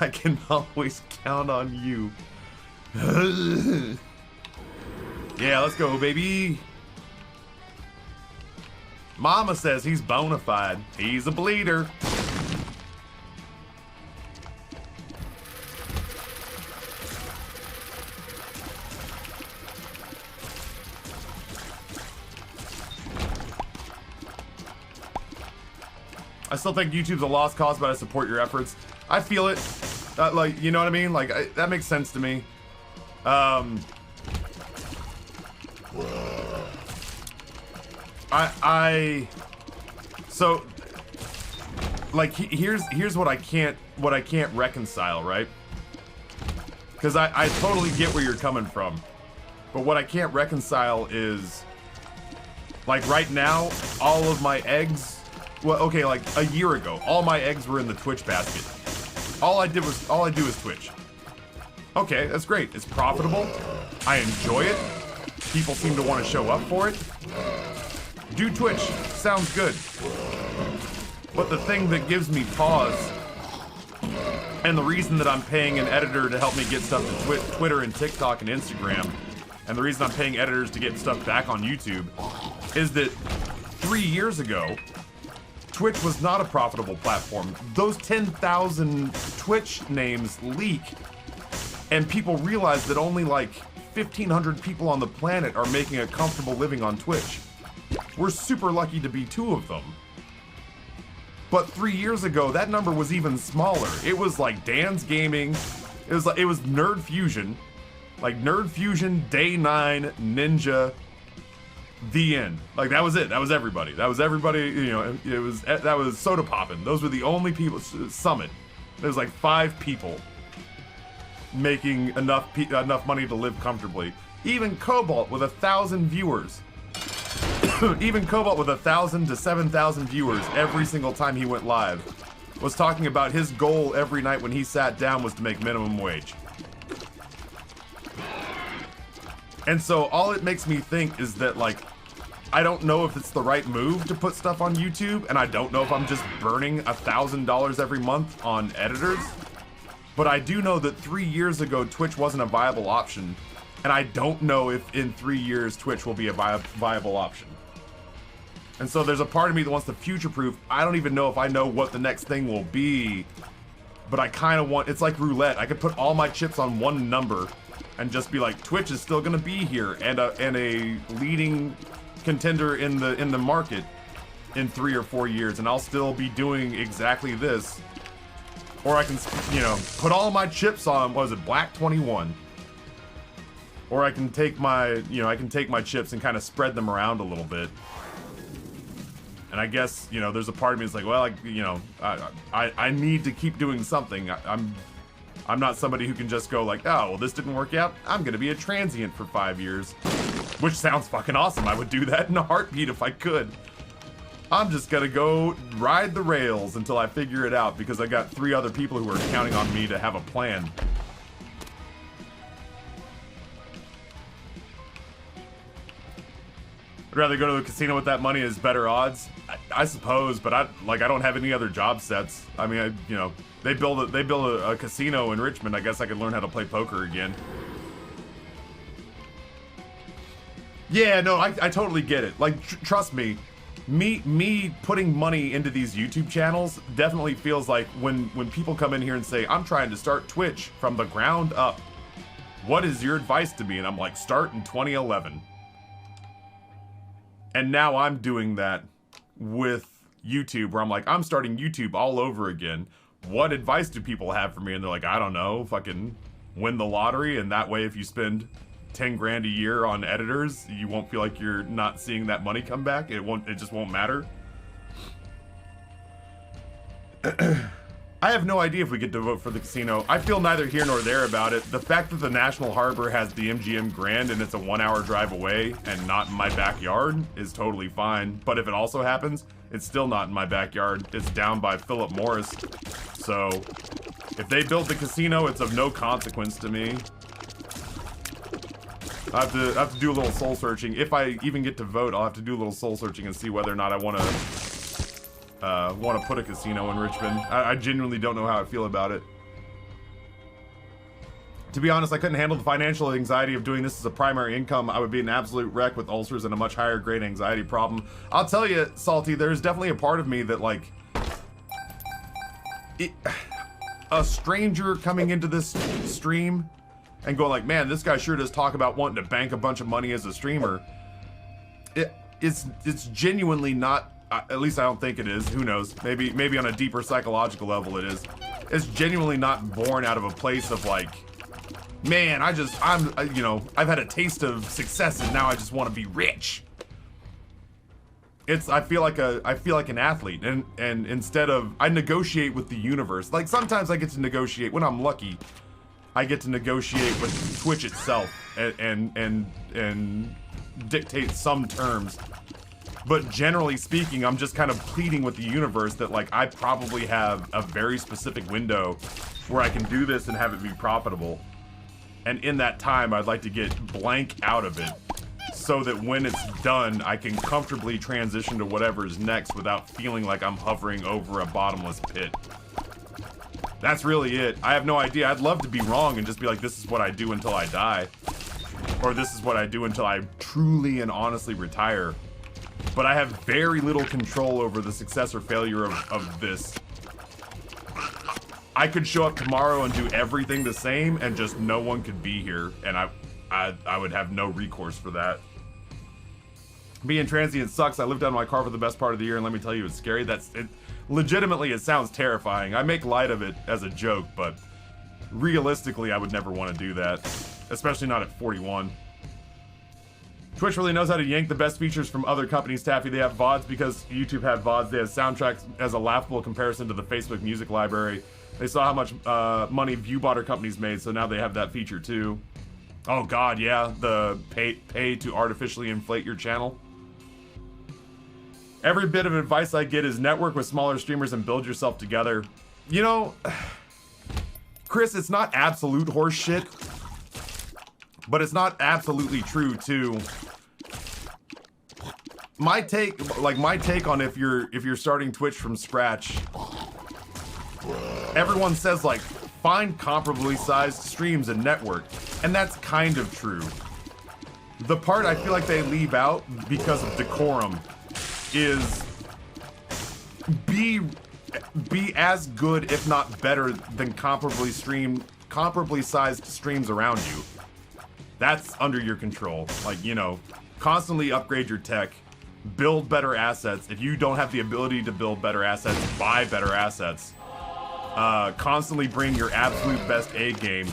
I can always count on you. Yeah, let's go, baby. Mama says he's bona fide. He's a bleeder. I still think YouTube's a lost cause, but I support your efforts. I feel it. Like, you know what I mean? Like, that makes sense to me. So, like, here's what I can't reconcile, right? Because I totally get where you're coming from, but what I can't reconcile is, like, right now, all of my eggs. Well, okay, like a year ago, all my eggs were in the Twitch basket. All I do is Twitch. Okay, that's great. It's profitable. I enjoy it. People seem to want to show up for it. Do Twitch. Sounds good. But the thing that gives me pause, and the reason that I'm paying an editor to help me get stuff to Twitter and TikTok and Instagram, and the reason I'm paying editors to get stuff back on YouTube, is that 3 years ago, Twitch was not a profitable platform. Those 10,000 Twitch names leak, and people realize that only like 1,500 people on the planet are making a comfortable living on Twitch. We're super lucky to be 2 of them. But 3 years ago, that number was even smaller. It was like Dan's Gaming. It was Nerd Fusion, like Nerd Fusion, Day 9, Ninja. The end. Like, that was it. That was everybody. That was everybody. You know, that was Soda Poppin'. Those were the only people. Summit. There's like 5 people making enough money to live comfortably. Even Cobalt with 1,000 viewers. Even Cobalt with 1,000 to 7,000 viewers every single time he went live was talking about his goal every night when he sat down was to make minimum wage. And so all it makes me think is that, like, I don't know if it's the right move to put stuff on YouTube, and I don't know if I'm just burning $1,000 every month on editors. But I do know that 3 years ago, Twitch wasn't a viable option, and I don't know if in 3 years Twitch will be a viable option. And so there's a part of me that wants to future-proof. I don't even know if I know what the next thing will be, but I kind of want, it's like roulette. I could put all my chips on one number and just be like, Twitch is still gonna be here, and a leading contender in the market in 3 or 4 years, and I'll still be doing exactly this. Or I can, you know, put all my chips on, what was it, Black 21. Or I can take my, chips and kind of spread them around a little bit. And I guess, you know, there's a part of me that's like, well, I need to keep doing something. I'm not somebody who can just go like, oh, well, this didn't work out. I'm gonna be a transient for 5 years. Which sounds fucking awesome. I would do that in a heartbeat if I could. I'm just gonna go ride the rails until I figure it out, because I got 3 other people who are counting on me to have a plan. I'd rather go to the casino with that money as better odds, I suppose, but I don't have any other job sets. I mean, they build a casino in Richmond. I guess I could learn how to play poker again. Yeah, no, I totally get it. Like, trust me, me putting money into these YouTube channels definitely feels like when people come in here and say, I'm trying to start Twitch from the ground up. What is your advice to me? And I'm like, start in 2011. And now I'm doing that with YouTube, where I'm like, I'm starting YouTube all over again. What advice do people have for me? And they're like, I don't know, fucking win the lottery, and that way if you spend 10 grand a year on editors, you won't feel like you're not seeing that money come back. It just won't matter. I have no idea if we get to vote for the casino. I feel neither here nor there about it. The fact that the National Harbor has the MGM Grand and it's a 1-hour drive away and not in my backyard is totally fine. But if it also happens, it's still not in my backyard. It's down by Philip Morris. So if they build the casino, it's of no consequence to me. I have to do a little soul searching. If I even get to vote, I'll have to do a little soul searching and see whether or not I want to put a casino in Richmond. I genuinely don't know how I feel about it. To be honest, I couldn't handle the financial anxiety of doing this as a primary income. I would be an absolute wreck with ulcers and a much higher grade anxiety problem. I'll tell you, Salty, there's definitely a part of me that, like, a stranger coming into this stream and going like, man, this guy sure does talk about wanting to bank a bunch of money as a streamer. It's genuinely not, at least I don't think it is. Who knows? Maybe on a deeper psychological level it is. It's genuinely not born out of a place of like, man, you know, I've had a taste of success and now I just want to be rich. I feel like an athlete, and instead of, I negotiate with the universe. Like sometimes I get to negotiate when I'm lucky. I get to negotiate with Twitch itself and dictate some terms. But generally speaking, I'm just kind of pleading with the universe that like I probably have a very specific window where I can do this and have it be profitable. And in that time, I'd like to get blank out of it so that when it's done, I can comfortably transition to whatever is next without feeling like I'm hovering over a bottomless pit. That's really it. I have no idea. I'd love to be wrong and just be like, this is what I do until I die. Or this is what I do until I truly and honestly retire. But I have very little control over the success or failure of this. I could show up tomorrow and do everything the same and just no one could be here, and I would have no recourse for that. Being transient sucks. I lived out of my car for the best part of the year, and let me tell you, it's scary. Legitimately, it sounds terrifying. I make light of it as a joke, but realistically, I would never want to do that, especially not at 41. Twitch really knows how to yank the best features from other companies, Taffy. They have VODs because YouTube had VODs. They have soundtracks as a laughable comparison to the Facebook music library. They saw how much money Viewbodder companies made, so now they have that feature too. Oh god, yeah, the pay to artificially inflate your channel. Every bit of advice I get is network with smaller streamers and build yourself together. You know, Chris, it's not absolute horse shit, but it's not absolutely true too. My take on if you're starting Twitch from scratch, everyone says like find comparably sized streams and network, and that's kind of true. The part I feel like they leave out because of decorum is be as good, if not better, than comparably sized streams around you. That's under your control. Like, you know, constantly upgrade your tech, build better assets. If you don't have the ability to build better assets, buy better assets. Constantly bring your absolute best A game,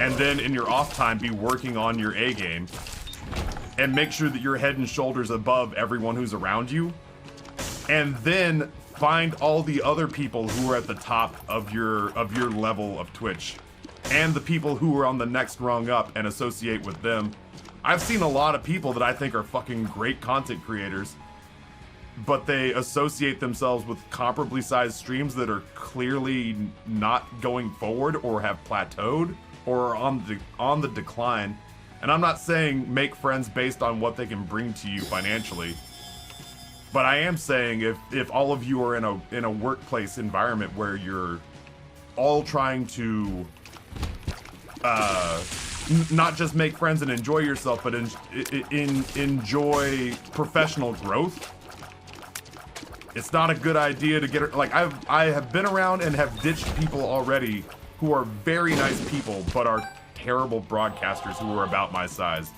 and then in your off time be working on your A game, and make sure that you're head and shoulders above everyone who's around you, and then find all the other people who are at the top of your level of Twitch, and the people who are on the next rung up, and associate with them. I've seen a lot of people that I think are fucking great content creators, but they associate themselves with comparably sized streams that are clearly not going forward or have plateaued or are on the decline. And I'm not saying make friends based on what they can bring to you financially, but I am saying if all of you are in a workplace environment where you're all trying to not just make friends and enjoy yourself, but enjoy professional growth, it's not a good idea to get, like, I have been around and have ditched people already who are very nice people, but are terrible broadcasters who are about my size.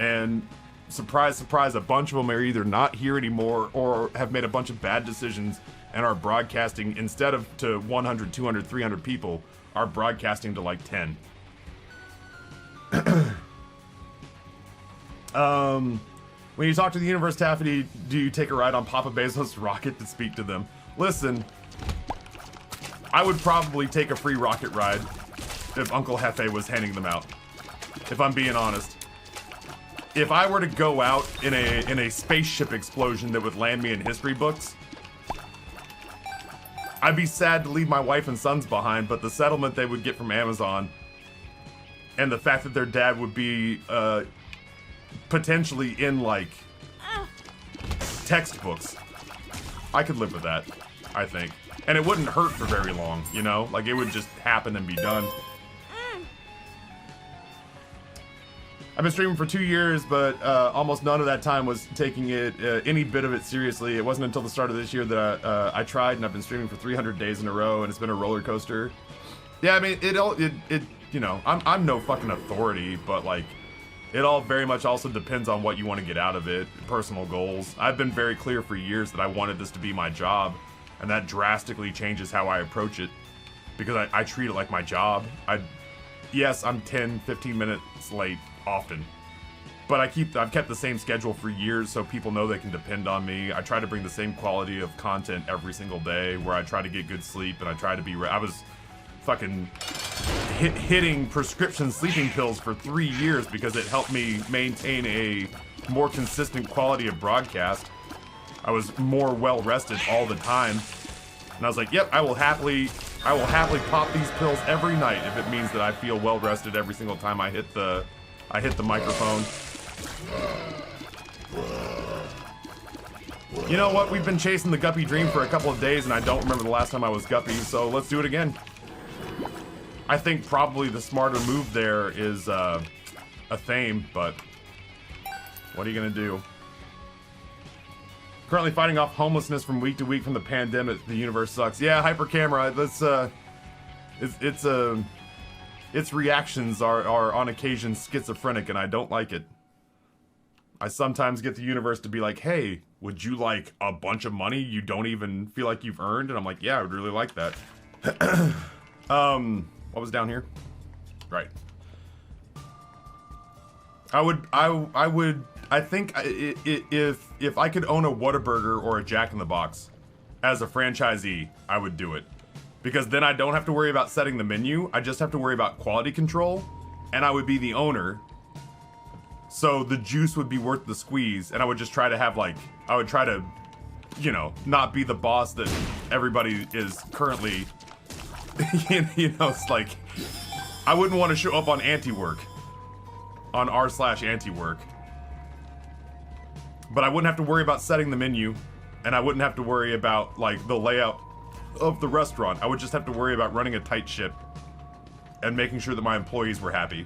And surprise, surprise, a bunch of them are either not here anymore or have made a bunch of bad decisions and are broadcasting, instead of to 100, 200, 300 people, are broadcasting to like 10. When you talk to the universe, Taffy, do you take a ride on Papa Bezos' rocket to speak to them? Listen, I would probably take a free rocket ride if Uncle Hefe was handing them out, if I'm being honest. If I were to go out in a spaceship explosion that would land me in history books, I'd be sad to leave my wife and sons behind, but the settlement they would get from Amazon and the fact that their dad would be potentially in like textbooks, I could live with that, I think. And it wouldn't hurt for very long, you know? Like, it would just happen and be done. I've been streaming for 2 years, but almost none of that time was taking it any bit of it seriously. It wasn't until the start of this year that I tried, and I've been streaming for 300 days in a row, and it's been a roller coaster. Yeah, I mean, it you know, I'm no fucking authority, but like, it all very much also depends on what you want to get out of it, personal goals. I've been very clear for years that I wanted this to be my job, and that drastically changes how I approach it, because I treat it like my job. Yes, I'm 10, 15 minutes late often, but I've kept the same schedule for years, so people know they can depend on me. I try to bring the same quality of content every single day, where I try to get good sleep, and I try to be I was fucking hitting prescription sleeping pills for 3 years because it helped me maintain a more consistent quality of broadcast. I was more well rested all the time, and I was like, yep, I will happily pop these pills every night if it means that I feel well rested every single time I hit the microphone. You know what? We've been chasing the Guppy dream for a couple of days, and I don't remember the last time I was Guppy, so let's do it again. I think probably the smarter move there is a Thame, but what are you gonna do? Currently fighting off homelessness from week to week from the pandemic. The universe sucks. Yeah, Hyper Camera. That's its reactions are on occasion schizophrenic, and I don't like it. I sometimes get the universe to be like, hey, would you like a bunch of money you don't even feel like you've earned? And I'm like, yeah, I would really like that. What was down here? Right. I think if I could own a Whataburger or a Jack in the Box as a franchisee, I would do it. Because then I don't have to worry about setting the menu. I just have to worry about quality control, and I would be the owner. So the juice would be worth the squeeze, and I would just try to have I would try to, you know, not be the boss that everybody is currently. You know, it's like, I wouldn't want to show up on anti-work. On r/anti-work. But I wouldn't have to worry about setting the menu, and I wouldn't have to worry about, like, the layout of the restaurant. I would just have to worry about running a tight ship and making sure that my employees were happy.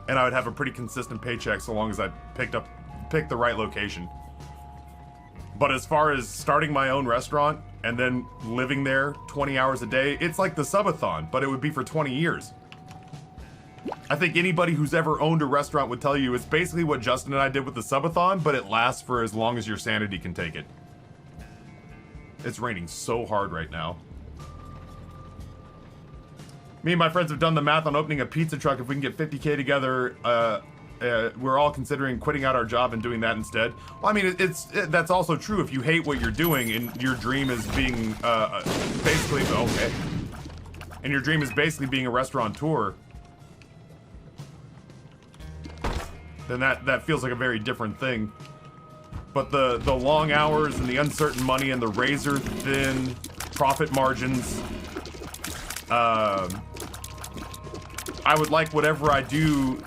And I would have a pretty consistent paycheck so long as I picked the right location. But as far as starting my own restaurant and then living there 20 hours a day, it's like the subathon, but it would be for 20 years. I think anybody who's ever owned a restaurant would tell you it's basically what Justin and I did with the subathon, but it lasts for as long as your sanity can take it. It's raining so hard right now. Me and my friends have done the math on opening a pizza truck. If we can get 50K together, we're all considering quitting out our job and doing that instead. Well, I mean, that's also true if you hate what you're doing and your dream is being basically okay. And your dream is basically being a restaurateur. Then that feels like a very different thing. But the long hours and the uncertain money and the razor thin profit margins. I would like whatever I do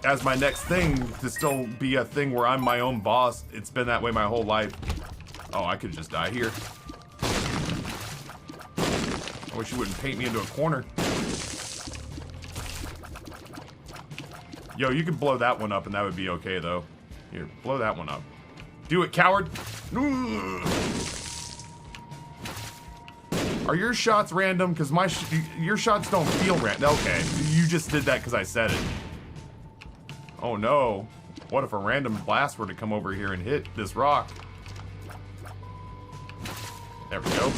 as my next thing to still be a thing where I'm my own boss. It's been that way my whole life. Oh, I could just die here. I wish you wouldn't paint me into a corner. Yo, you could blow that one up and that would be okay, though. Here, blow that one up. Do it, coward! Are your shots random? Because your shots don't feel random. Okay, you just did that because I said it. Oh no. What if a random blast were to come over here and hit this rock? There we go.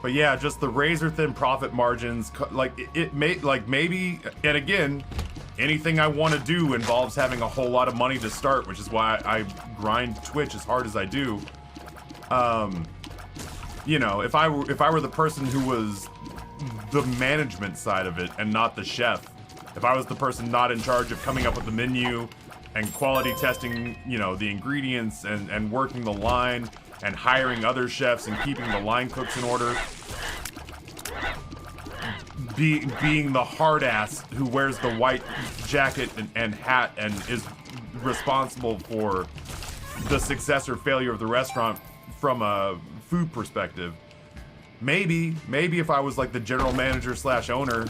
But yeah, just the razor thin profit margins, like it may, like maybe, and again, anything I want to do involves having a whole lot of money to start, which is why I grind Twitch as hard as I do. You know, if I were the person who was the management side of it and not the chef, if I was the person not in charge of coming up with the menu and quality testing, you know, the ingredients and working the line and hiring other chefs and keeping the line cooks in order, being the hard ass who wears the white jacket and hat and is responsible for the success or failure of the restaurant from a food perspective, Maybe if I was like the general manager slash owner,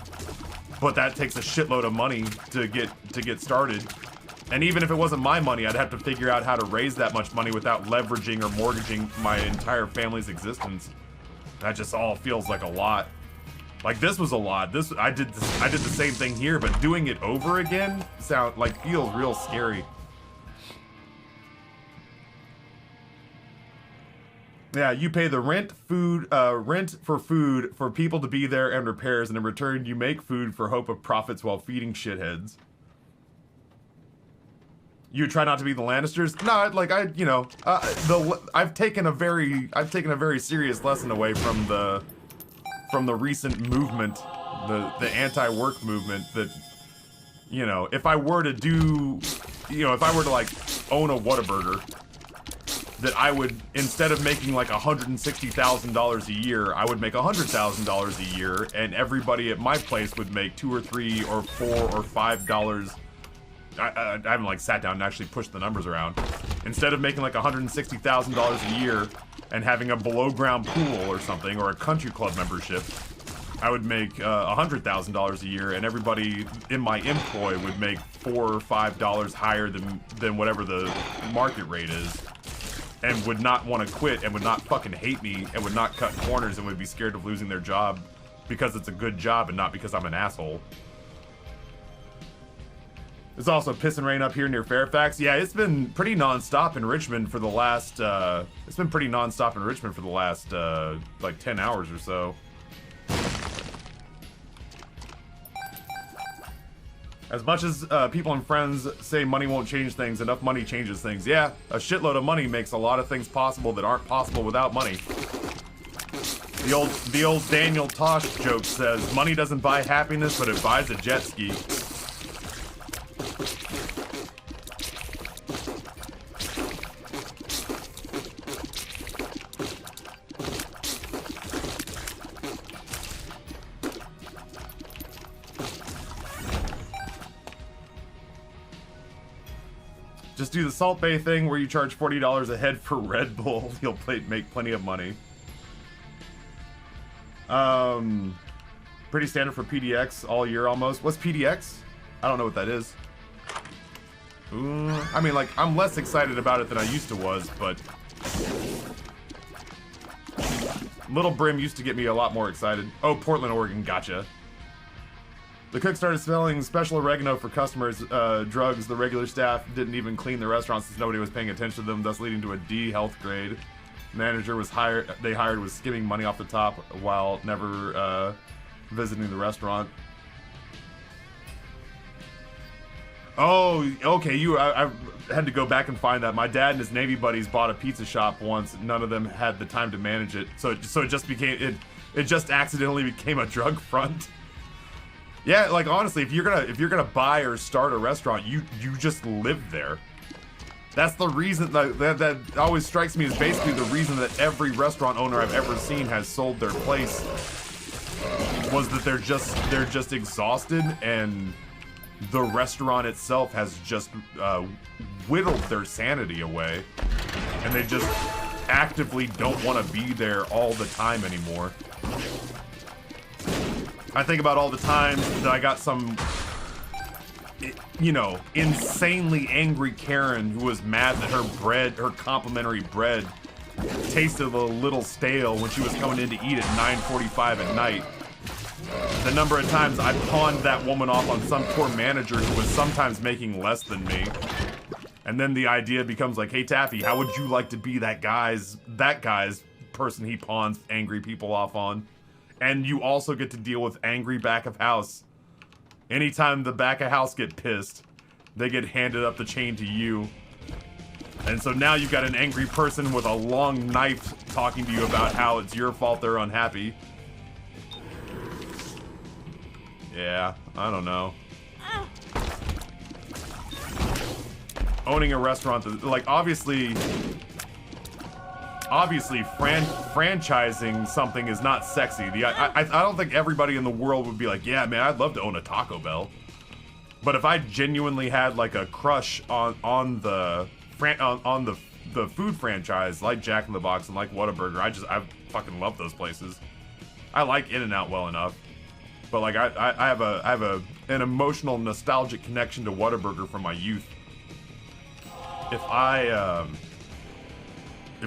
but that takes a shitload of money to get started. And even if it wasn't my money, I'd have to figure out how to raise that much money without leveraging or mortgaging my entire family's existence. That just all feels like a lot. Like this was a lot. I did the same thing here, but doing it over again feels real scary. Yeah, you pay the rent for food for people to be there and repairs, and in return you make food for hope of profits while feeding shitheads. You try not to be the Lannisters? No, like I've taken a very serious lesson away from the recent movement, the anti-work movement that, you know, if I were to like own a Whataburger, that I would, instead of making like $160,000 a year, I would make $100,000 a year, and everybody at my place would make $2 or $3 or $4 or $5. I haven't like sat down and actually pushed the numbers around. Instead of making like $160,000 a year and having a below ground pool or something, or a country club membership, I would make $100,000 a year, and everybody in my employ would make $4 or $5 higher than whatever the market rate is, and would not want to quit, and would not fucking hate me, and would not cut corners, and would be scared of losing their job because it's a good job and not because I'm an asshole. There's also piss and rain up here near Fairfax. Yeah, it's been pretty non-stop in Richmond for the last, like 10 hours or so. As much as people and friends say money won't change things, enough money changes things. Yeah, a shitload of money makes a lot of things possible that aren't possible without money. The old Daniel Tosh joke says, money doesn't buy happiness, but it buys a jet ski. Just do the Salt Bay thing where you charge $40 a head for Red Bull. You'll make plenty of money. Pretty standard for PDX all year almost. What's PDX? I don't know what that is. Ooh, I mean, like, I'm less excited about it than I used to was, but Little Brim used to get me a lot more excited. Oh, Portland, Oregon, gotcha. The cook started selling special oregano for customers' drugs. The regular staff didn't even clean the restaurant since nobody was paying attention to them, thus leading to a D health grade. Manager was hired was skimming money off the top while never visiting the restaurant. Oh, okay. I had to go back and find that. My dad and his Navy buddies bought a pizza shop once. None of them had the time to manage it, so it just accidentally became a drug front. Yeah, like honestly, if you're gonna buy or start a restaurant, you just live there. That's the reason that always strikes me as basically the reason that every restaurant owner I've ever seen has sold their place was that they're just exhausted, and the restaurant itself has just whittled their sanity away, and they just actively don't want to be there all the time anymore. I think about all the times that I got some, you know, insanely angry Karen who was mad that her complimentary bread tasted a little stale when she was coming in to eat at 9:45 at night. The number of times I pawned that woman off on some poor manager who was sometimes making less than me. And then the idea becomes like, hey Taffy, how would you like to be that guy's person he pawns angry people off on? And you also get to deal with angry back of house. Anytime the back of house get pissed, they get handed up the chain to you. And so now you've got an angry person with a long knife talking to you about how it's your fault they're unhappy. Yeah, I don't know. Owning a restaurant, like obviously franchising something is not sexy. I don't think everybody in the world would be like, yeah, man, I'd love to own a Taco Bell. But if I genuinely had like a crush on the food franchise, like Jack in the Box and like Whataburger, I fucking love those places. I like In-N-Out well enough, but like I have an emotional, nostalgic connection to Whataburger from my youth. If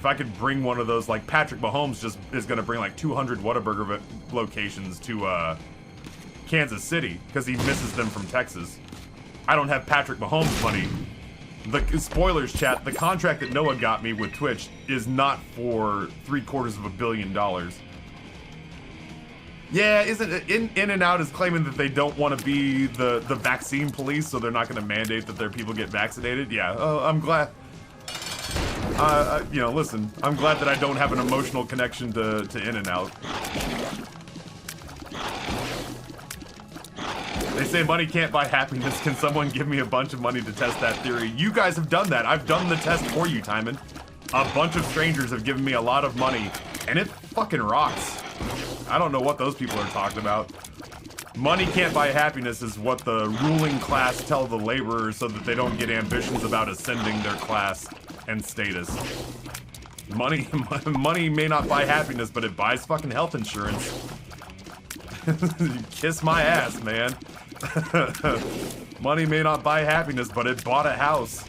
I could bring one of those, like Patrick Mahomes just is gonna bring like 200 Whataburger locations to Kansas City because he misses them from Texas. I don't have Patrick Mahomes money. The spoilers, chat. The contract that Noah got me with Twitch is not for $750 million. Yeah, isn't it? In-N-Out is claiming that they don't want to be the vaccine police, so they're not going to mandate that their people get vaccinated. Yeah, I'm glad. You know, listen, I'm glad that I don't have an emotional connection to In-N-Out. They say money can't buy happiness. Can someone give me a bunch of money to test that theory? You guys have done that. I've done the test for you, Timon. A bunch of strangers have given me a lot of money, and it fucking rocks. I don't know what those people are talking about. Money can't buy happiness is what the ruling class tell the laborers so that they don't get ambitions about ascending their class and status. Money may not buy happiness, but it buys fucking health insurance. Kiss my ass, man. Money may not buy happiness, but it bought a house.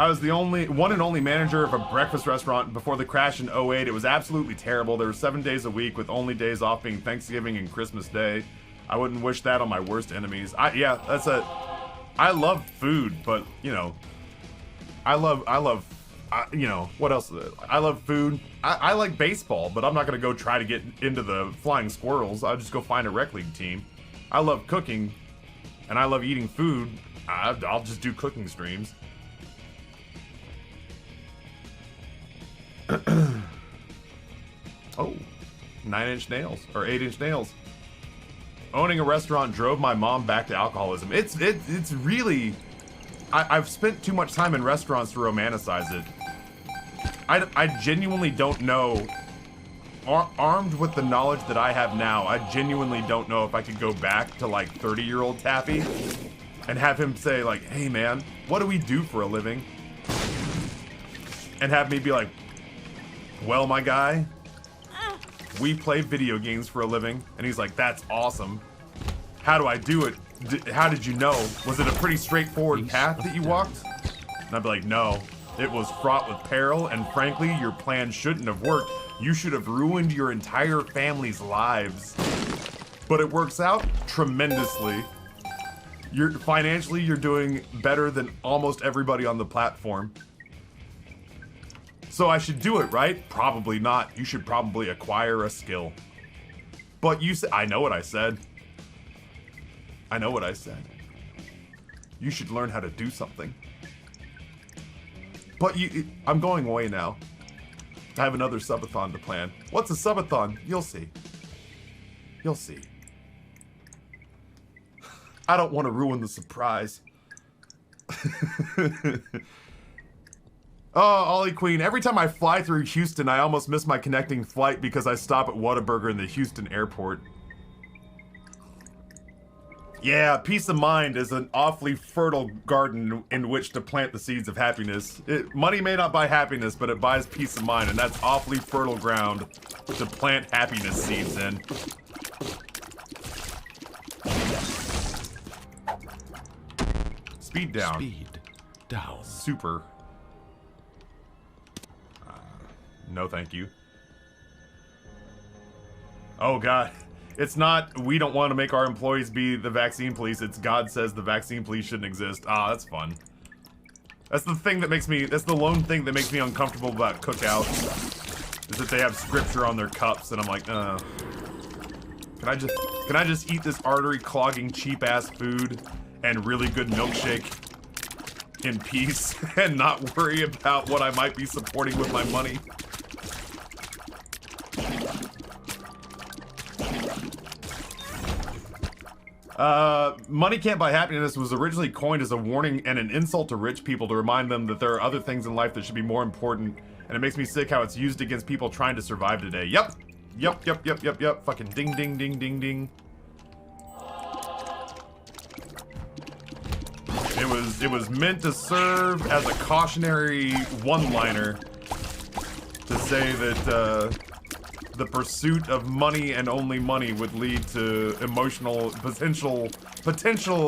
I was the one and only manager of a breakfast restaurant before the crash in 08. It was absolutely terrible. There were 7 days a week with only days off being Thanksgiving and Christmas Day. I wouldn't wish that on my worst enemies. I love food, but you know, you know, what else? I love food. I like baseball, but I'm not gonna go try to get into the Flying Squirrels. I'll just go find a rec league team. I love cooking, and I love eating food. I'll just do cooking streams. Oh, 9-inch nails, or 8-inch nails. Owning a restaurant drove my mom back to alcoholism. It's really... I've spent too much time in restaurants to romanticize it. I genuinely don't know. Armed with the knowledge that I have now, I genuinely don't know if I could go back to like 30-year-old Taffy and have him say like, hey man, what do we do for a living? And have me be like, well, my guy, we play video games for a living. And he's like, that's awesome. How do I do it? How did you know? Was it a pretty straightforward path that you walked? And I'd be like, no, it was fraught with peril, and frankly, your plan shouldn't have worked. You should have ruined your entire family's lives. But it works out tremendously. Financially, you're doing better than almost everybody on the platform. So I should do it, right? Probably not. You should probably acquire a skill. But you said, I know what I said. I know what I said. You should learn how to do something. But I'm going away now. I have another subathon to plan. What's a subathon? You'll see. You'll see. I don't want to ruin the surprise. Oh, Ollie Queen, every time I fly through Houston, I almost miss my connecting flight because I stop at Whataburger in the Houston airport. Yeah, peace of mind is an awfully fertile garden in which to plant the seeds of happiness. Money may not buy happiness, but it buys peace of mind, and that's awfully fertile ground to plant happiness seeds in. Speed down. Speed down. Super. No, thank you. Oh, God. It's not, we don't want to make our employees be the vaccine police. It's God says the vaccine police shouldn't exist. Ah, that's fun. That's the thing that makes me, that's the lone thing that makes me uncomfortable about Cookout. Is that they have scripture on their cups, and I'm like, can I just eat this artery clogging cheap ass food and really good milkshake in peace and not worry about what I might be supporting with my money? Money can't buy happiness was originally coined as a warning and an insult to rich people to remind them that there are other things in life that should be more important, and it makes me sick how it's used against people trying to survive today. Yep. Yep. Fucking ding, ding, ding, ding, ding. was meant to serve as a cautionary one-liner to say that the pursuit of money and only money would lead to potential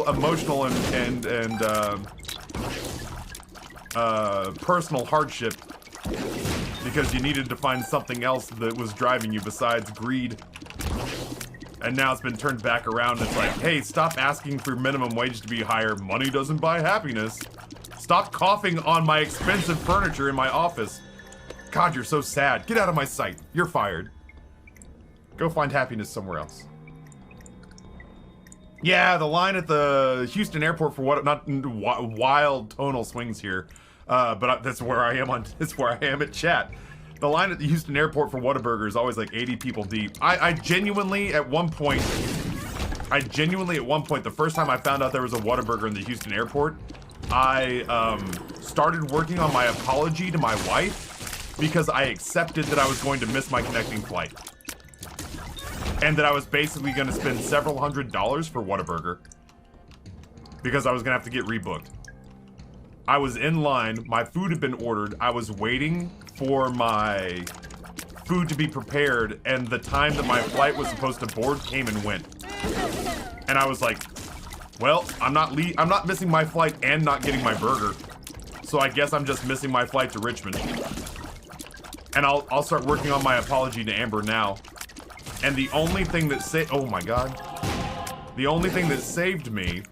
emotional and personal hardship, because you needed to find something else that was driving you besides greed. And now it's been turned back around. It's like, hey, stop asking for minimum wage to be higher. Money doesn't buy happiness. Stop coughing on my expensive furniture in my office. God, you're so sad. Get out of my sight. You're fired. Go find happiness somewhere else. Yeah, the line at the Houston airport for what? Not wild tonal swings here, but that's where I am That's where I am at chat. The line at the Houston airport for Whataburger is always like 80 people deep. I genuinely, at one point, the first time I found out there was a Whataburger in the Houston airport, I started working on my apology to my wife because I accepted that I was going to miss my connecting flight. And that I was basically going to spend several $100s for Whataburger because I was going to have to get rebooked. I was in line, my food had been ordered, I was waiting for my food to be prepared, and the time that my flight was supposed to board came and went. And I was like, well, I'm not missing my flight and not getting my burger. So I guess I'm just missing my flight to Richmond. And I'll start working on my apology to Amber now. And the only thing that oh my god. The only thing that saved me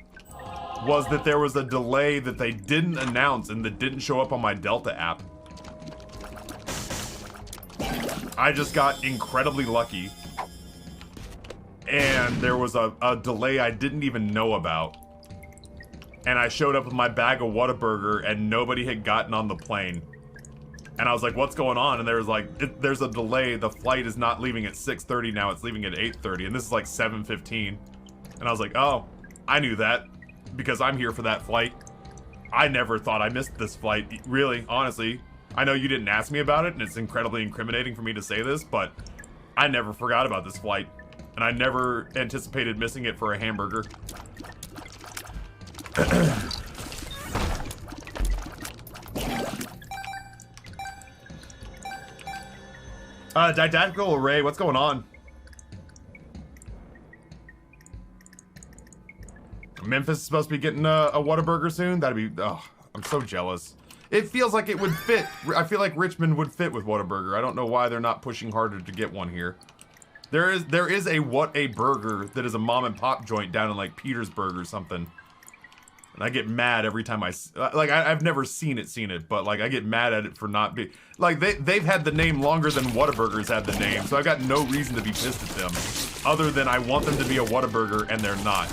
was that there was a delay that they didn't announce and that didn't show up on my Delta app. I just got incredibly lucky. And there was a delay I didn't even know about. And I showed up with my bag of Whataburger and nobody had gotten on the plane. And I was like, what's going on? And there was like, there's a delay. The flight is not leaving at 6:30 now, it's leaving at 8:30. And this is like 7:15. And I was like, oh, I knew that because I'm here for that flight. I never thought I missed this flight. Really, honestly. I know you didn't ask me about it, and it's incredibly incriminating for me to say this, but I never forgot about this flight. And I never anticipated missing it for a hamburger. Didactical Array, what's going on? Memphis is supposed to be getting a Whataburger soon? That'd be, oh, I'm so jealous. It feels like it would fit. I feel like Richmond would fit with Whataburger. I don't know why they're not pushing harder to get one here. There is a What-A-Burger that is a mom and pop joint down in like Petersburg or something. And I get mad every time I've never seen it, but like I get mad at it for not being, like they've had the name longer than Whataburger's had the name, so I've got no reason to be pissed at them, other than I want them to be a Whataburger and they're not.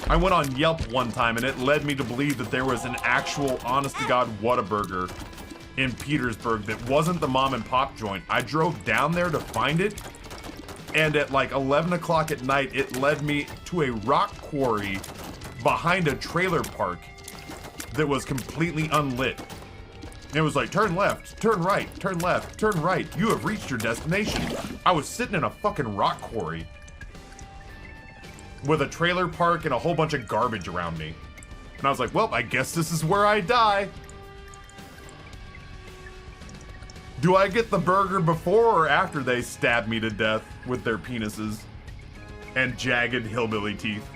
I went on Yelp one time and it led me to believe that there was an actual honest-to-God Whataburger in Petersburg that wasn't the mom and pop joint. I drove down there to find it, and at like 11 o'clock at night, it led me to a rock quarry behind a trailer park that was completely unlit. And it was like, turn left, turn right, turn left, turn right. You have reached your destination. I was sitting in a fucking rock quarry with a trailer park and a whole bunch of garbage around me. And I was like, well, I guess this is where I die. Do I get the burger before or after they stab me to death with their penises and jagged hillbilly teeth?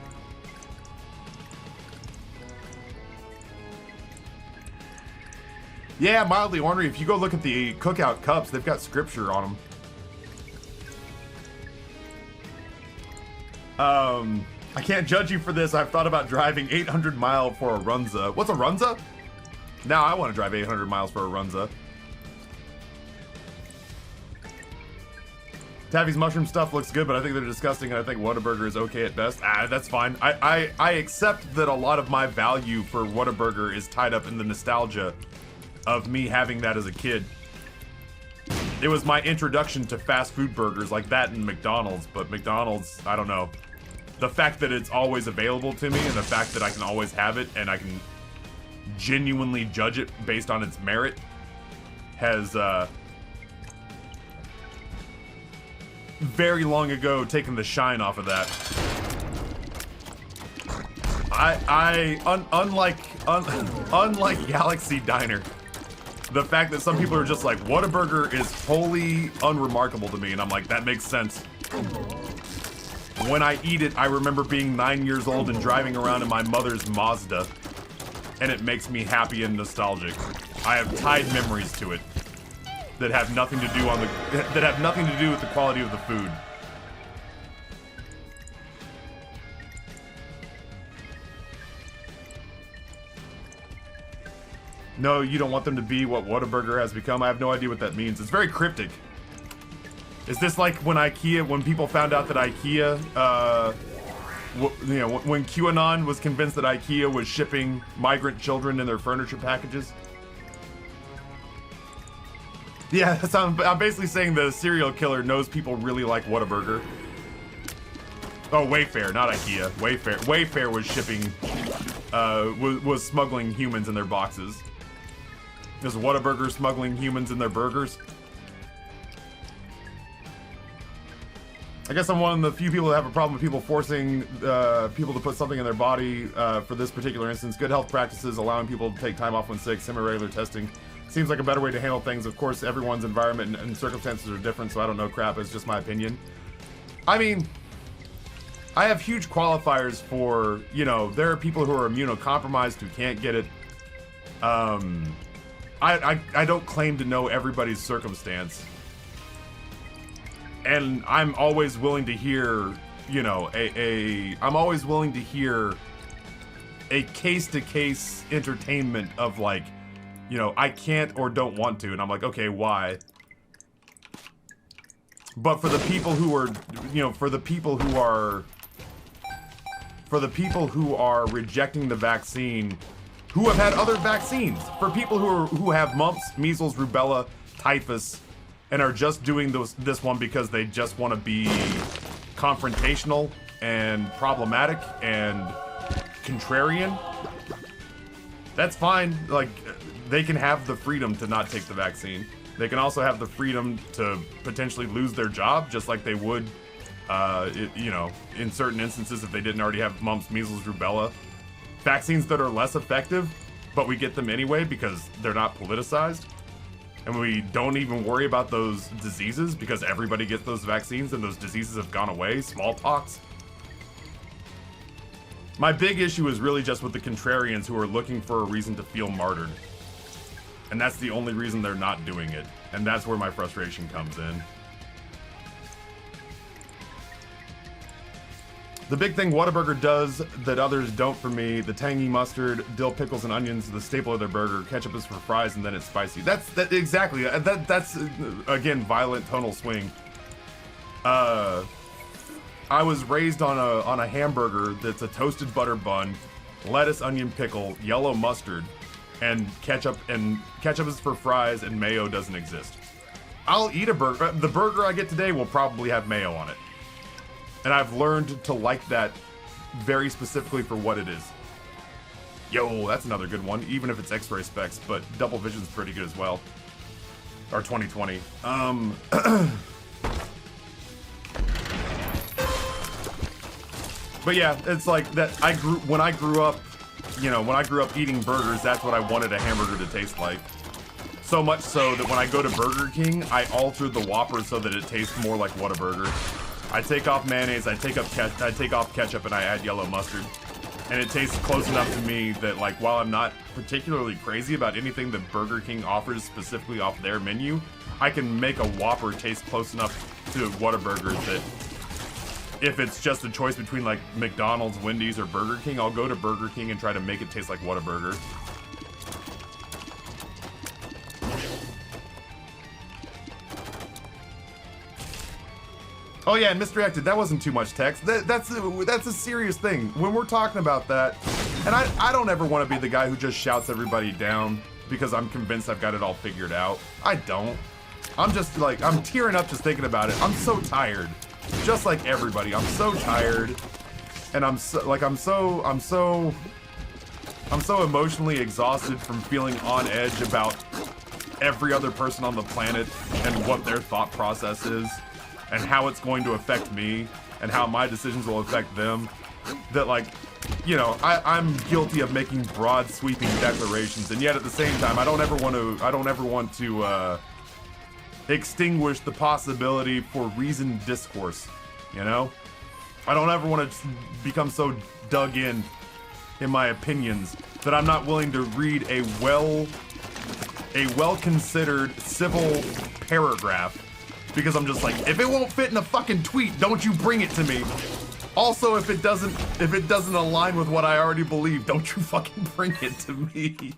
Yeah, mildly ornery. If you go look at the cookout cups, they've got scripture on them. I can't judge you for this. I've thought about driving 800 miles for a Runza. What's a Runza? Now I want to drive 800 miles for a Runza. Taffy's mushroom stuff looks good, but I think they're disgusting, and I think Whataburger is okay at best. That's fine. I accept that a lot of my value for Whataburger is tied up in the nostalgia of me having that as a kid. It was my introduction to fast food burgers like that and McDonald's, but McDonald's, I don't know. The fact that it's always available to me and the fact that I can always have it and I can genuinely judge it based on its merit has, very long ago taken the shine off of that. Unlike Galaxy Diner, the fact that some people are just like, Whataburger is wholly unremarkable to me, and I'm like, that makes sense. When I eat it, I remember being 9 years old and driving around in my mother's Mazda, and it makes me happy and nostalgic. I have tied memories to it that have nothing to do with the quality of the food. No, you don't want them to be what Whataburger has become. I have no idea what that means. It's very cryptic. Is this like when people found out that IKEA, when QAnon was convinced that IKEA was shipping migrant children in their furniture packages? Yeah, I'm basically saying the serial killer knows people really like Whataburger. Oh, Wayfair, not IKEA. Wayfair was shipping, was smuggling humans in their boxes. Is Whataburger smuggling humans in their burgers? I guess I'm one of the few people that have a problem with people forcing people to put something in their body for this particular instance. Good health practices, allowing people to take time off when sick, semi-regular testing. Seems like a better way to handle things. Of course, everyone's environment and circumstances are different, so I don't know crap. It's just my opinion. I mean, I have huge qualifiers for, there are people who are immunocompromised who can't get it. I don't claim to know everybody's circumstance. And I'm always willing to hear, I'm always willing to hear a case-to-case entertainment of like, I can't or don't want to. And I'm like, okay, why? But for the people who are, for the people who are rejecting the vaccine, who have had other vaccines, for people who have mumps, measles, rubella, typhus, and are just doing this one because they just want to be confrontational and problematic and contrarian, that's fine. Like, they can have the freedom to not take the vaccine. They can also have the freedom to potentially lose their job, just like they would, in certain instances if they didn't already have mumps, measles, rubella. Vaccines that are less effective, but we get them anyway because they're not politicized. And we don't even worry about those diseases because everybody gets those vaccines and those diseases have gone away. Smallpox. My big issue is really just with the contrarians who are looking for a reason to feel martyred. And that's the only reason they're not doing it. And that's where my frustration comes in. The big thing Whataburger does that others don't for me, the tangy mustard, dill pickles, and onions, the staple of their burger. Ketchup is for fries, and then it's spicy. That's exactly. That's again, violent tonal swing. I was raised on a hamburger that's a toasted butter bun, lettuce, onion, pickle, yellow mustard, and ketchup. And ketchup is for fries, and mayo doesn't exist. I'll eat a burger. The burger I get today will probably have mayo on it. And I've learned to like that very specifically for what it is. Yo, that's another good one, even if it's X-ray specs, but Double Vision's pretty good as well. Or 2020. But yeah, it's like that. When I grew up eating burgers, that's what I wanted a hamburger to taste like. So much so that when I go to Burger King, I alter the Whopper so that it tastes more like Whataburger. I take off mayonnaise, I take off ketchup, and I add yellow mustard. And it tastes close enough to me that, like, while I'm not particularly crazy about anything that Burger King offers specifically off their menu, I can make a Whopper taste close enough to Whataburger that if it's just a choice between, like, McDonald's, Wendy's, or Burger King, I'll go to Burger King and try to make it taste like Whataburger. Oh yeah, and misdirected, that wasn't too much text. That's a serious thing. When we're talking about that, and I don't ever want to be the guy who just shouts everybody down because I'm convinced I've got it all figured out. I don't. I'm just like, I'm tearing up just thinking about it. I'm so tired. Just like everybody, I'm so tired. And I'm so emotionally exhausted from feeling on edge about every other person on the planet and what their thought process is. And how it's going to affect me, and how my decisions will affect them, that, like, you know, I'm guilty of making broad sweeping declarations, and yet at the same time, I don't ever want to extinguish the possibility for reasoned discourse, you know? I don't ever want to become so dug in my opinions that I'm not willing to read a well-considered civil paragraph because I'm just like, if it won't fit in a fucking tweet, don't you bring it to me. Also, if it doesn't align with what I already believe, don't you fucking bring it to me.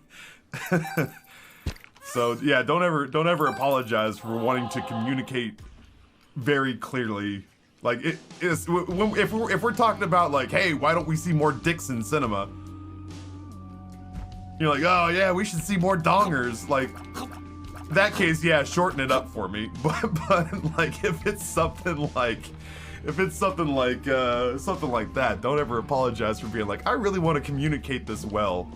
So yeah, don't ever apologize for wanting to communicate very clearly. Like it is if we're talking about like, hey, why don't we see more dicks in cinema? You're like, oh yeah, we should see more dongers. Like, that case, yeah, shorten it up for me. But like, if it's something like that, don't ever apologize for being like, I really want to communicate this well.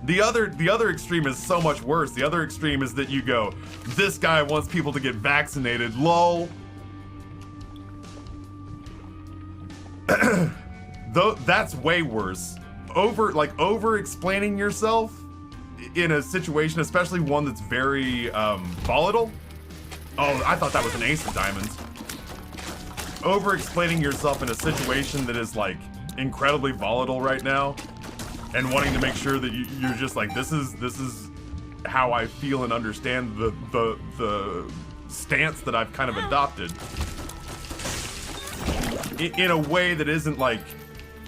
The other extreme is so much worse. The other extreme is that you go, this guy wants people to get vaccinated. Lol. Though that's way worse. Over explaining yourself in a situation, especially one that's very volatile. Oh, I thought that was an ace of diamonds. Over explaining yourself in a situation that is like incredibly volatile right now, and wanting to make sure that you're just like, this is how I feel and understand the stance that I've kind of adopted in a way that isn't like,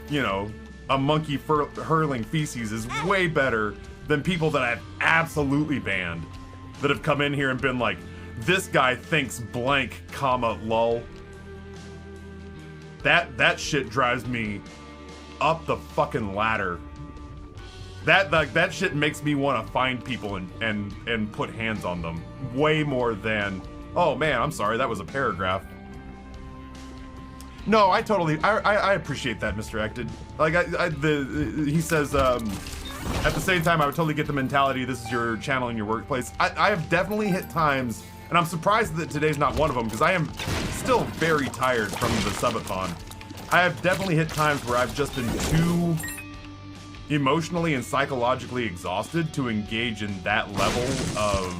you know, a monkey hurling feces, is way better than people that I've absolutely banned that have come in here and been like, this guy thinks blank, comma, lol. That shit drives me up the fucking ladder. That shit makes me want to find people and put hands on them way more than, oh man, I'm sorry, that was a paragraph. No, I appreciate that, Mr. Ected. Like, he says, at the same time, I would totally get the mentality, this is your channel in your workplace. I have definitely hit times, and I'm surprised that today's not one of them, because I am still very tired from the subathon. I have definitely hit times where I've just been too emotionally and psychologically exhausted to engage in that level of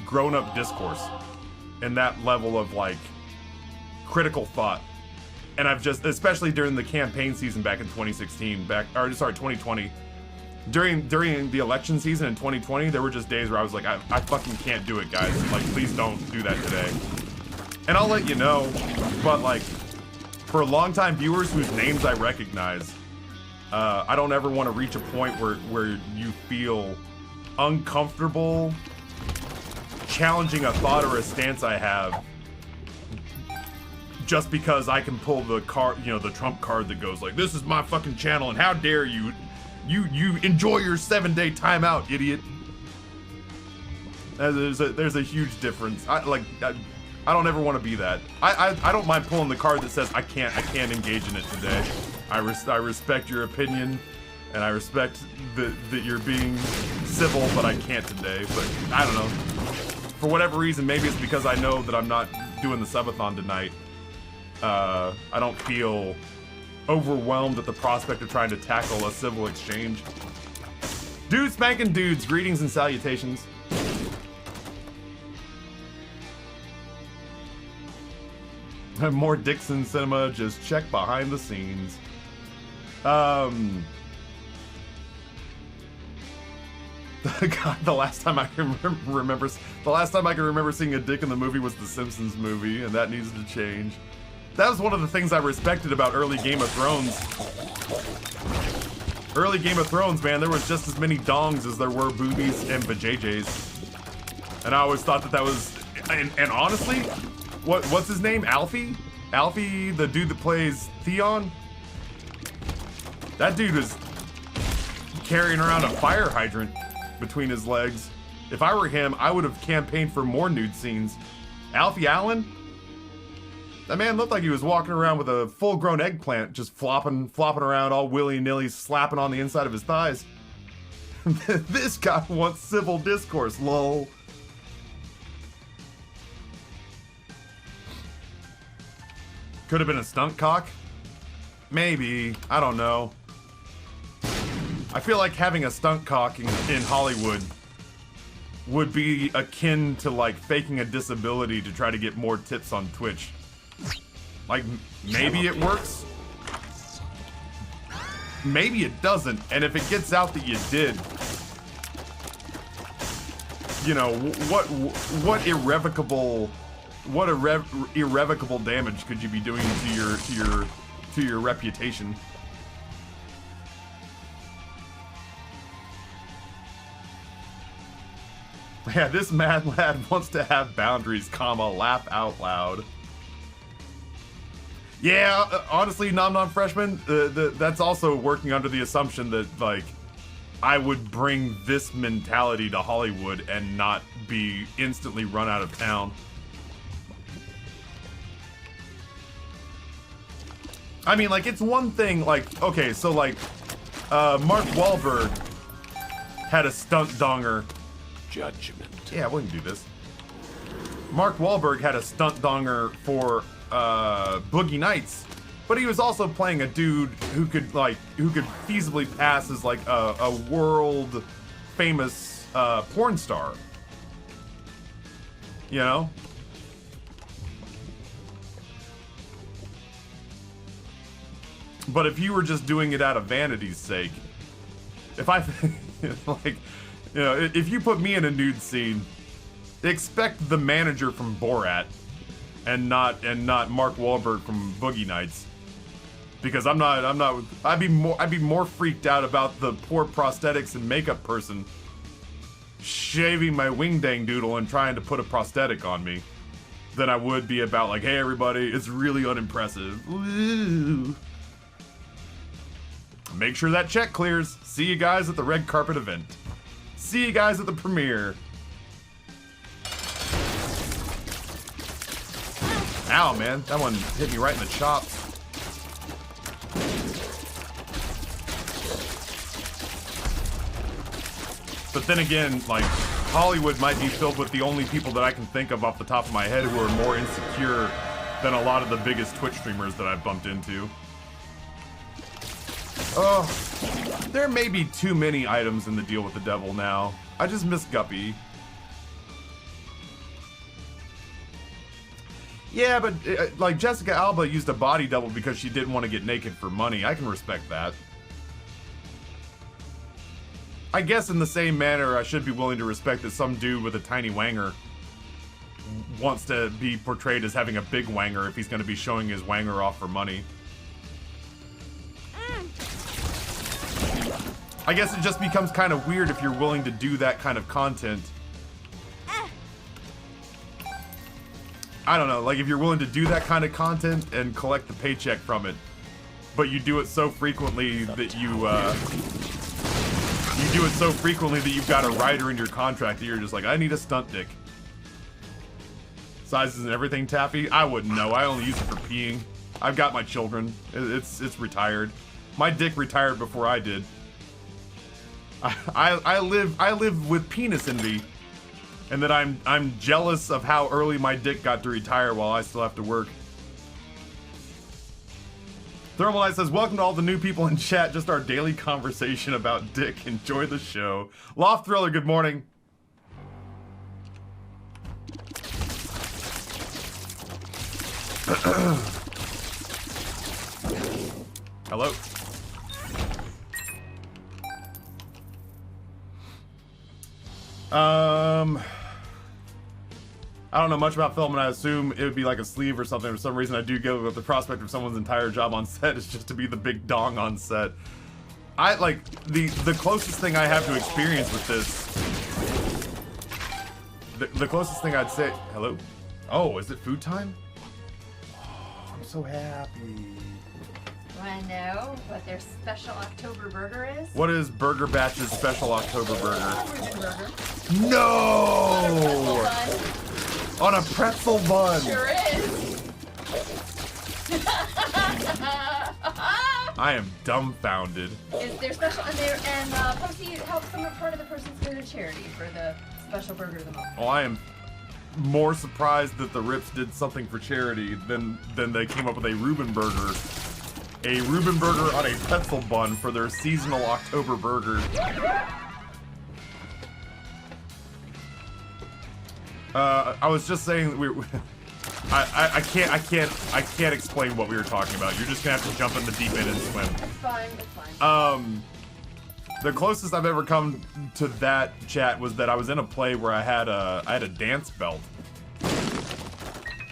grown-up discourse, and that level of, like, critical thought. And I've just, especially during the campaign season back in 2020, during the election season in 2020, there were just days where I was like, I fucking can't do it, guys. Like, please don't do that today. And I'll let you know, but like, for longtime viewers whose names I recognize, I don't ever want to reach a point where you feel uncomfortable challenging a thought or a stance I have, just because I can pull the card, you know, the trump card that goes like, this is my fucking channel and how dare you enjoy your 7-day timeout, idiot. There's a huge difference. I don't ever want to be that. I don't mind pulling the card that says I can't engage in it today. I respect your opinion, and I respect that you're being civil, but I can't today. But I don't know. For whatever reason, maybe it's because I know that I'm not doing the subathon tonight. I don't feel overwhelmed at the prospect of trying to tackle a civil exchange. Dudes spanking dudes, greetings and salutations. More Dixon cinema, just check behind the scenes. God, the last time I can remember seeing a dick in the movie was the Simpsons movie, and that needs to change. That was one of the things I respected about early Game of Thrones. Early Game of Thrones, man, there was just as many dongs as there were boobies and vajayjays. And I always thought that was, and honestly, what's his name? Alfie? Alfie, the dude that plays Theon? That dude was carrying around a fire hydrant between his legs. If I were him, I would have campaigned for more nude scenes. Alfie Allen? That man looked like he was walking around with a full-grown eggplant, just flopping around all willy-nilly, slapping on the inside of his thighs. This guy wants civil discourse, lol. Could have been a stunt cock? Maybe. I don't know. I feel like having a stunt cock in Hollywood would be akin to like faking a disability to try to get more tips on Twitch. Like, maybe it works. Maybe it doesn't. And if it gets out that you did, you know, what irrevocable damage could you be doing to your reputation? Yeah, this mad lad wants to have boundaries, comma, laugh out loud. Yeah, honestly, Nom Nom Freshman, that's also working under the assumption that, like, I would bring this mentality to Hollywood and not be instantly run out of town. I mean, like, it's one thing, like, okay, so, like, Mark Wahlberg had a stunt donger. Judgment. Yeah, we can do this. Mark Wahlberg had a stunt donger for Boogie Nights, but he was also playing a dude who could feasibly pass as like a world famous porn star. You know? But if you were just doing it out of vanity's sake, if I like, you know, if you put me in a nude scene, expect the manager from Borat, and not Mark Wahlberg from Boogie Nights, because I'd be more freaked out about the poor prosthetics and makeup person shaving my wing dang doodle and trying to put a prosthetic on me than I would be about like, hey everybody, it's really unimpressive. Woo. Make sure that check clears. See you guys at the red carpet event. See you guys at the premiere. Ow, man. That one hit me right in the chops. But then again, like, Hollywood might be filled with the only people that I can think of off the top of my head who are more insecure than a lot of the biggest Twitch streamers that I've bumped into. Oh, there may be too many items in the Deal with the Devil now. I just miss Guppy. Yeah, but like Jessica Alba used a body double because she didn't want to get naked for money. I can respect that. I guess in the same manner, I should be willing to respect that some dude with a tiny wanger wants to be portrayed as having a big wanger if he's going to be showing his wanger off for money. I guess it just becomes kind of weird if you're willing to do that kind of content. I don't know, like if you're willing to do that kind of content and collect the paycheck from it, but you do it so frequently that you do it so frequently that you've got a rider in your contract that you're just like, I need a stunt dick. Sizes and everything, Taffy? I wouldn't know. I only use it for peeing. I've got my children. It's retired. My dick retired before I did. I live with penis envy, and that I'm jealous of how early my dick got to retire while I still have to work. Thermalite says, welcome to all the new people in chat, just our daily conversation about dick. Enjoy the show. Loft Thriller, good morning. Hello. I don't know much about film, and I assume it would be like a sleeve or something. For some reason, I do go with the prospect of someone's entire job on set is just to be the big dong on set. I like the closest thing I have to experience with this. The closest thing I'd say. Hello. Oh, is it food time? Oh, I'm so happy. Want to know what their special October burger is? What is Burger Batch's special October burger? Burger. No! On a pretzel bun. Sure is. I am dumbfounded. Is their special and Pumpsy helps some part of the person's go to charity for the special burger of the month. Oh, I am more surprised that the Rips did something for charity than they came up with a Reuben burger. a Reuben burger on a pretzel bun for their seasonal October burger. I was just saying I can't explain what we were talking about. You're just gonna have to jump in the deep end and swim. It's fine. It's fine. The closest I've ever come to that chat was that I was in a play where I had a dance belt.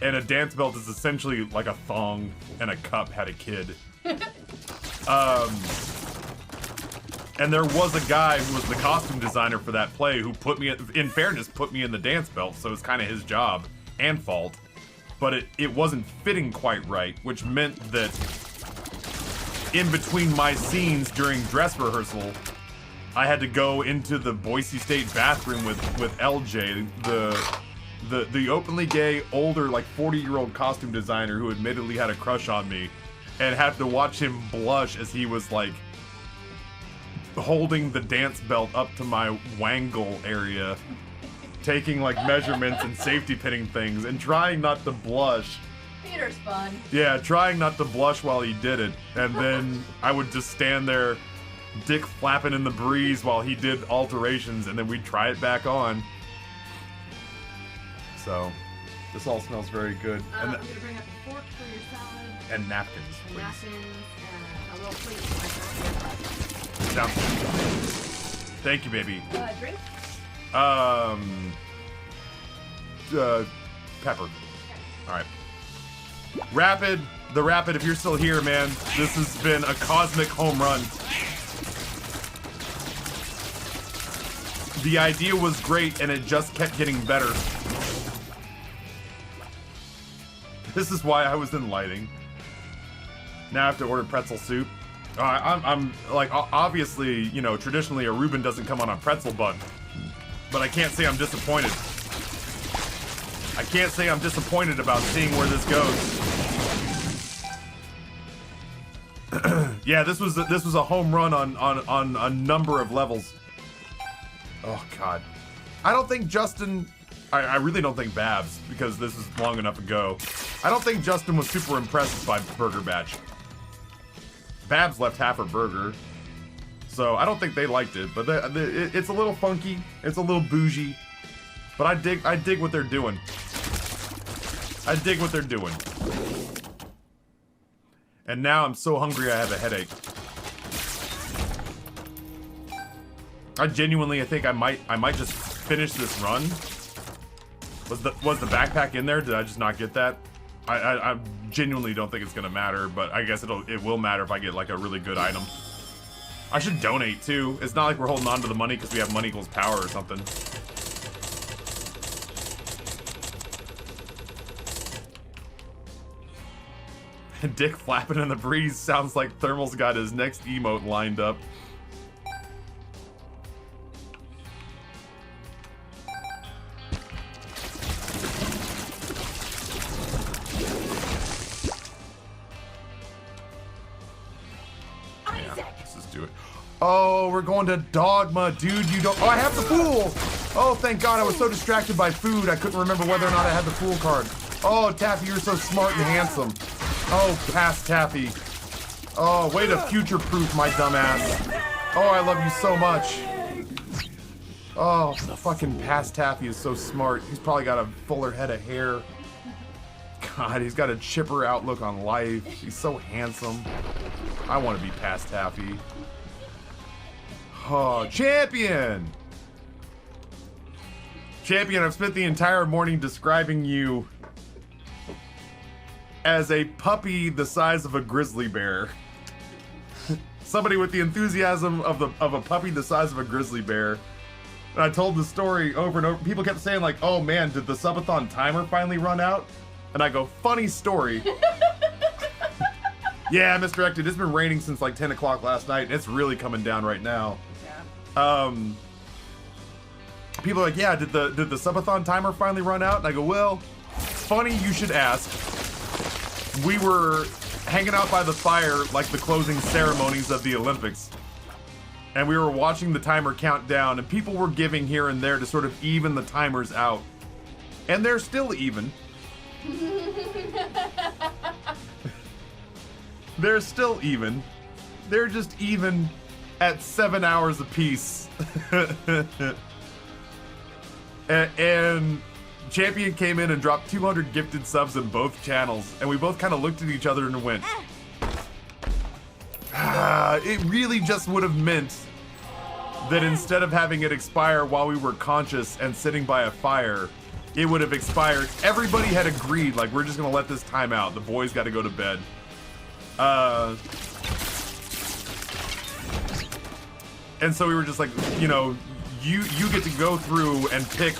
And a dance belt is essentially like a thong, and a cup had a kid. And there was a guy who was the costume designer for that play who put me, in fairness, put me in the dance belt, so it's kind of his job and fault. But it wasn't fitting quite right, which meant that in between my scenes during dress rehearsal, I had to go into the Boise State bathroom with LJ, the openly gay, older, like 40-year-old costume designer who admittedly had a crush on me, and have to watch him blush as he was like holding the dance belt up to my wangle area, taking like measurements and safety pinning things, and trying not to blush. Theater's fun. Yeah, trying not to blush while he did it, and then I would just stand there, dick flapping in the breeze while he did alterations, and then we'd try it back on. So, this all smells very good. I'm going to bring up a fork for your salad. And napkins, And please. napkins, and a little plate for my Sounds good. Thank you, baby. Drink? Pepper. Alright. Rapid, the Rapid, if you're still here, man, this has been a cosmic home run. The idea was great, and it just kept getting better. This is why I was in lighting. Now I have to order pretzel soup. I'm like, obviously, you know, traditionally a Reuben doesn't come on a pretzel bun. But I can't say I'm disappointed. I can't say I'm disappointed about seeing where this goes. Yeah, this was a home run on a number of levels. Oh God, I don't think Justin. I really don't think Babs, because this is long enough ago. I don't think Justin was super impressed by Burger Batch. Babs left half her burger, so I don't think they liked it. But it's a little funky, it's a little bougie, but I dig what they're doing. I dig what they're doing. And now I'm so hungry I have a headache. I think I might just finish this run. Was the backpack in there? Did I just not get that? I genuinely don't think it's gonna matter, but I guess it will matter if I get like a really good item. I should donate too. It's not like we're holding on to the money because we have money equals power or something. Dick flapping in the breeze sounds like Thermal's got his next emote lined up. Oh, we're going to Dogma, dude. You don't. Oh, I have the pool. Oh, thank God. I was so distracted by food, I couldn't remember whether or not I had the pool card. Oh, Taffy, you're so smart and handsome. Oh, past Taffy. Oh, way to future-proof my dumbass. Oh, I love you so much. Oh, fucking past Taffy is so smart. He's probably got a fuller head of hair. God, he's got a chipper outlook on life. He's so handsome. I want to be past Taffy. Oh, Champion! Champion, I've spent the entire morning describing you as a puppy the size of a grizzly bear. Somebody with the enthusiasm of a puppy the size of a grizzly bear. And I told the story over and over. People kept saying like, oh man, did the subathon timer finally run out? And I go, funny story. Yeah, misdirected. It's been raining since like 10 o'clock last night, and it's really coming down right now. People are like, yeah, did the subathon timer finally run out? And I go, well, funny you should ask. We were hanging out by the fire like the closing ceremonies of the Olympics. And we were watching the timer count down, and people were giving here and there to sort of even the timers out. And they're still even. They're still even. They're just even at 7 hours apiece. and Champion came in and dropped 200 gifted subs in both channels, and we both kind of looked at each other and went, it really just would have meant that instead of having it expire while we were conscious and sitting by a fire, it would have expired. Everybody had agreed, like, we're just gonna let this time out. The boys got to go to bed. And so we were just like, you know, you get to go through and pick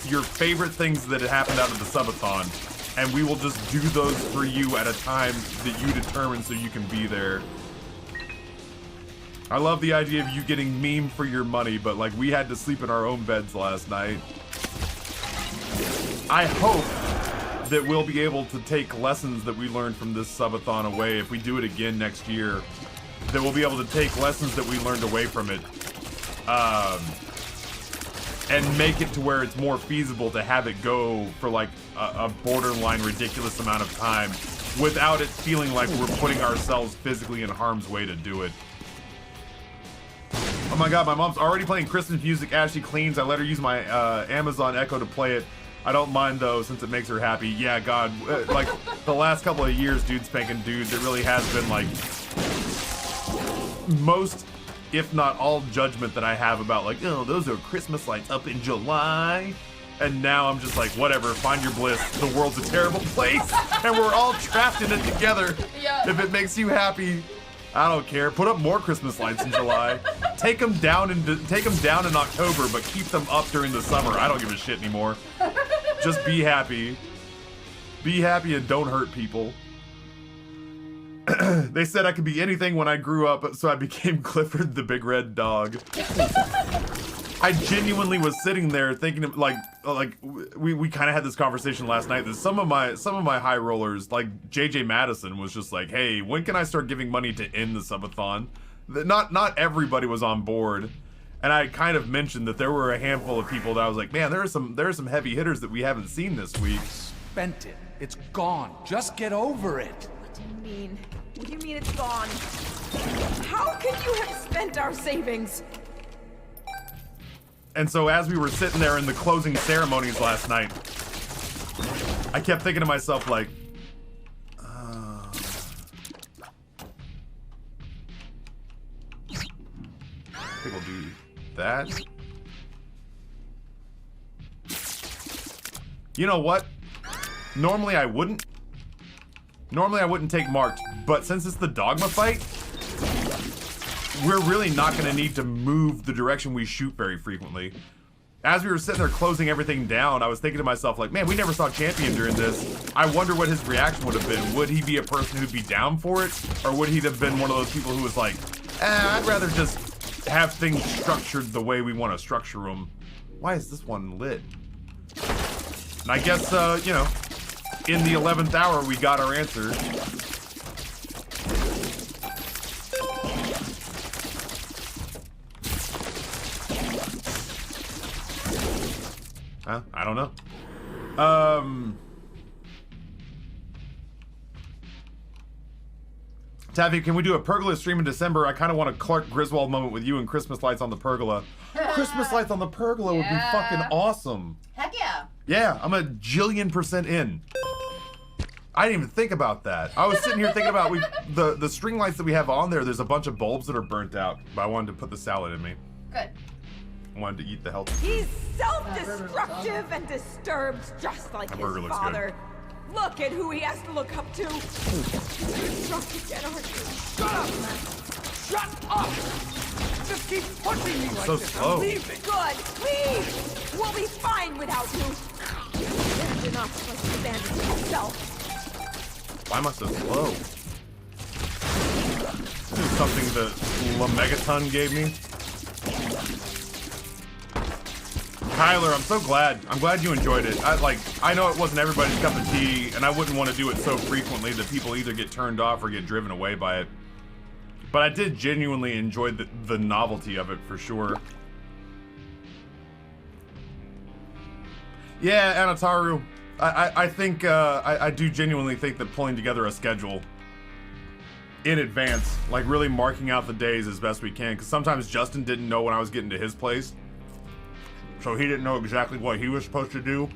your favorite things that had happened out of the subathon, and we will just do those for you at a time that you determine so you can be there. I love the idea of you getting meme for your money, but like we had to sleep in our own beds last night. I hope that we'll be able to take lessons that we learned from this subathon away if we do it again next year. That we'll be able to take lessons that we learned away from it, and make it to where it's more feasible to have it go for like a borderline ridiculous amount of time without it feeling like we're putting ourselves physically in harm's way to do it. Oh my god, my mom's already playing Christmas music as she cleans. I let her use my Amazon Echo to play it. I don't mind though, since it makes her happy. Yeah, god, like the last couple of years, Dude Spanking Dudes, it really has been like most, if not all, judgment that I have about like, oh, those are Christmas lights up in July. And now I'm just like, whatever, find your bliss. The world's a terrible place, and we're all trapped in it together. Yeah. If it makes you happy, I don't care. Put up more Christmas lights in July. Take them down in October, but keep them up during the summer. I don't give a shit anymore. Just be happy. Be happy and don't hurt people. They said I could be anything when I grew up, so I became Clifford the Big Red Dog. I genuinely was sitting there thinking of, like we kind of had this conversation last night that some of my high rollers, like JJ Madison, was just like, hey, when can I start giving money to end the subathon? Not everybody was on board, and I kind of mentioned that there were a handful of people that I was like, man, there are some heavy hitters that we haven't seen this week. Spent it. It's gone. Just get over it. What do you mean? What do you mean it's gone? How could you have spent our savings? And so as we were sitting there in the closing ceremonies last night, I kept thinking to myself like, I think we'll do that. You know what? Normally I wouldn't take marked, but since it's the dogma fight, we're really not going to need to move the direction we shoot very frequently. As we were sitting there closing everything down, I was thinking to myself like, man, we never saw Champion during this. I wonder what his reaction would have been. Would he be a person who'd be down for it? Or would he have been one of those people who was like, I'd rather just have things structured the way we want to structure them. Why is this one lit? And I guess, you know, in the 11th hour, we got our answer. Huh? I don't know. Taffy, can we do a pergola stream in December? I kind of want a Clark Griswold moment with you and Christmas lights on the pergola. Christmas lights on the pergola would be fucking awesome. Heck yeah. Yeah, I'm a jillion% in. I didn't even think about that. I was sitting here thinking about the string lights that we have on there. There's a bunch of bulbs that are burnt out, but I wanted to put the salad in me. Good. I wanted to eat the healthy. He's self-destructive and disturbed, just like That his burger looks father. Look at who he has to look up to. You're drunk again, aren't you? Shut up, man. Shut up! Just keep pushing me like So this. slow. I'm leaving. Good, leave! We'll be fine without you. You're enough like to abandon yourself. Why am I so slow? This is something that Megaton gave me. Tyler, I'm so glad. I'm glad you enjoyed it. I know it wasn't everybody's cup of tea, and I wouldn't want to do it so frequently that people either get turned off or get driven away by it. But I did genuinely enjoy the novelty of it for sure. Yeah, Anataru, I think I do genuinely think that pulling together a schedule in advance, like really marking out the days as best we can, because sometimes Justin didn't know when I was getting to his place, so he didn't know exactly what he was supposed to do.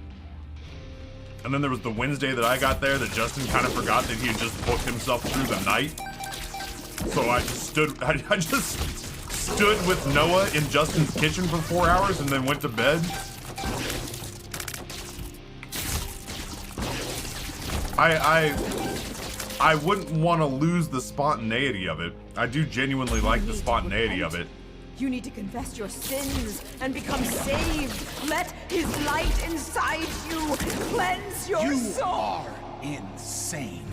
And then there was the Wednesday that I got there that Justin kind of forgot that he had just booked himself through the night. So I just stood with Noah in Justin's kitchen for 4 hours and then went to bed. I wouldn't want to lose the spontaneity of it. I do genuinely like the spontaneity of it. You need to confess your sins and become saved. Let his light inside you cleanse your You soul. are insane.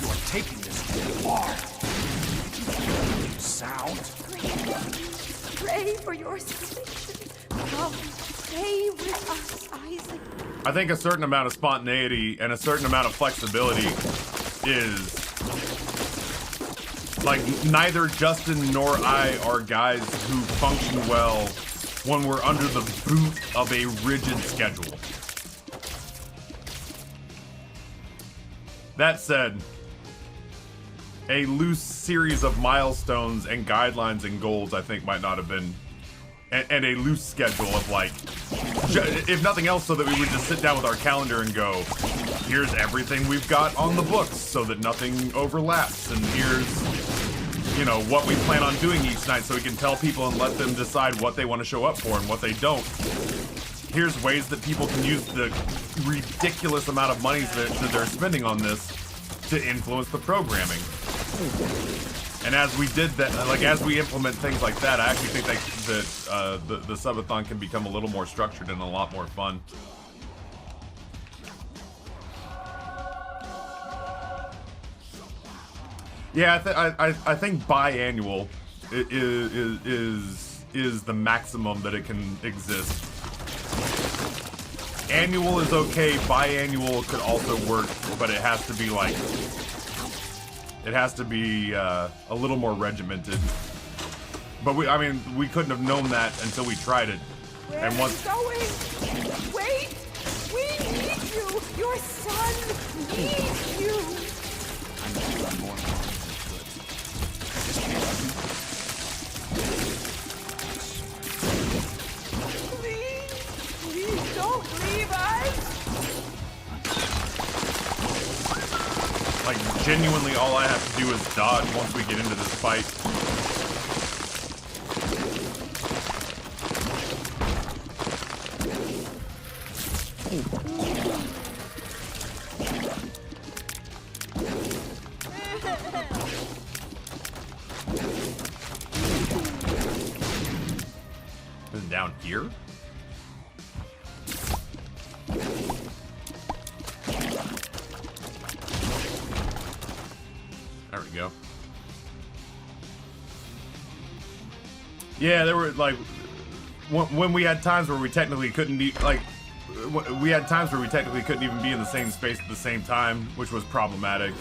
You're taking this too far. Sound? Pray for your salvation. Come, stay with us, Isaac. I think a certain amount of spontaneity and a certain amount of flexibility is like neither Justin nor I are guys who function well when we're under the boot of a rigid schedule. That said, a loose series of milestones and guidelines and goals I think might not have been, and a loose schedule of like, if nothing else, so that we would just sit down with our calendar and go, here's everything we've got on the books so that nothing overlaps, and here's, you know, what we plan on doing each night so we can tell people and let them decide what they want to show up for and what they don't. Here's ways that people can use the ridiculous amount of money that they're spending on this to influence the programming. And as we did that, like as we implement things like that, I actually think that the subathon can become a little more structured and a lot more fun. Yeah, I think biannual is the maximum that it can exist. Annual is okay, biannual could also work, but it has to be like, it has to be a little more regimented. But we couldn't have known that until we tried it. Where And are once you going? Wait! We need you! Your son needs you! I need to run more good. I just can't. Please don't leave us! like genuinely all I have to do is dodge once we get into this fight. Is it down here? There we go. Yeah, there were like when we had times where we technically couldn't be like we had times where we technically couldn't even be in the same space at the same time, which was problematic.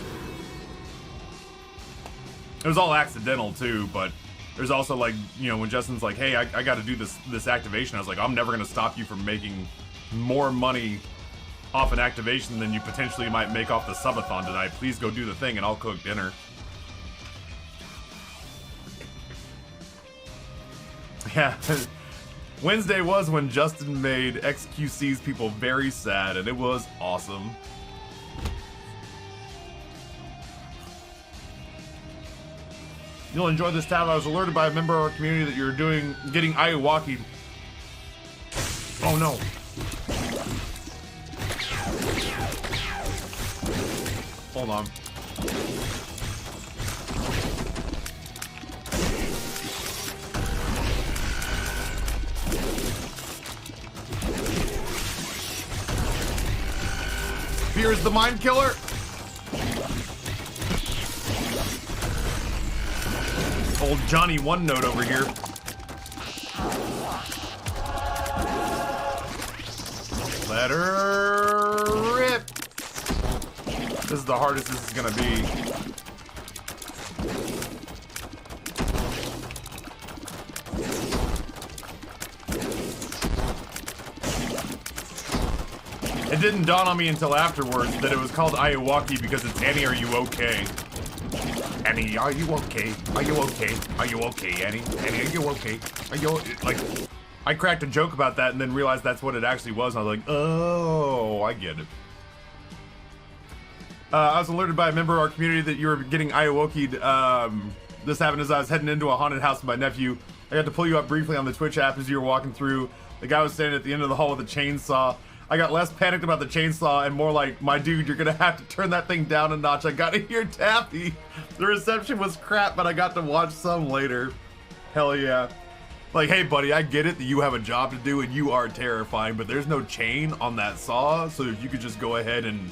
It was all accidental too, but there's also like, you know, when Justin's like, hey, I got to do this activation, I was like, I'm never gonna stop you from making more money off an activation than you potentially might make off the subathon tonight. Please go do the thing and I'll cook dinner. Yeah, Wednesday was when Justin made XQC's people very sad, and it was awesome. You'll enjoy this tab. I was alerted by a member of our community that you're getting Ayuwaki. Oh no. Hold on. Fear's the mind killer. Old Johnny One Note over here. Let her rip. This is the hardest this is gonna be. It didn't dawn on me until afterwards that it was called Ayuwaki because it's Annie, are you okay? Annie, are you okay? Are you okay? Are you okay, Annie? Annie, are you okay? Are you like? I cracked a joke about that and then realized that's what it actually was. And I was like, oh, I get it. I was alerted by a member of our community that you were getting Ayawoki'd. This happened as I was heading into a haunted house with my nephew. I got to pull you up briefly on the Twitch app as you were walking through. The guy was standing at the end of the hall with a chainsaw. I got less panicked about the chainsaw and more like, my dude, you're gonna have to turn that thing down a notch. I gotta hear Taffy. The reception was crap, but I got to watch some later. Hell yeah. Like, hey buddy, I get it that you have a job to do and you are terrifying, but there's no chain on that saw, so if you could just go ahead and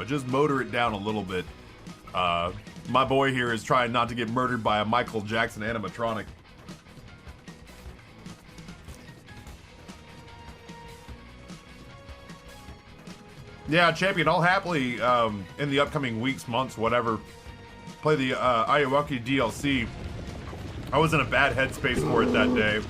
just motor it down a little bit. My boy here is trying not to get murdered by a Michael Jackson animatronic. Yeah, champion, I'll happily, in the upcoming weeks, months, whatever, play the Ayawoki DLC. I was in a bad headspace for it that day.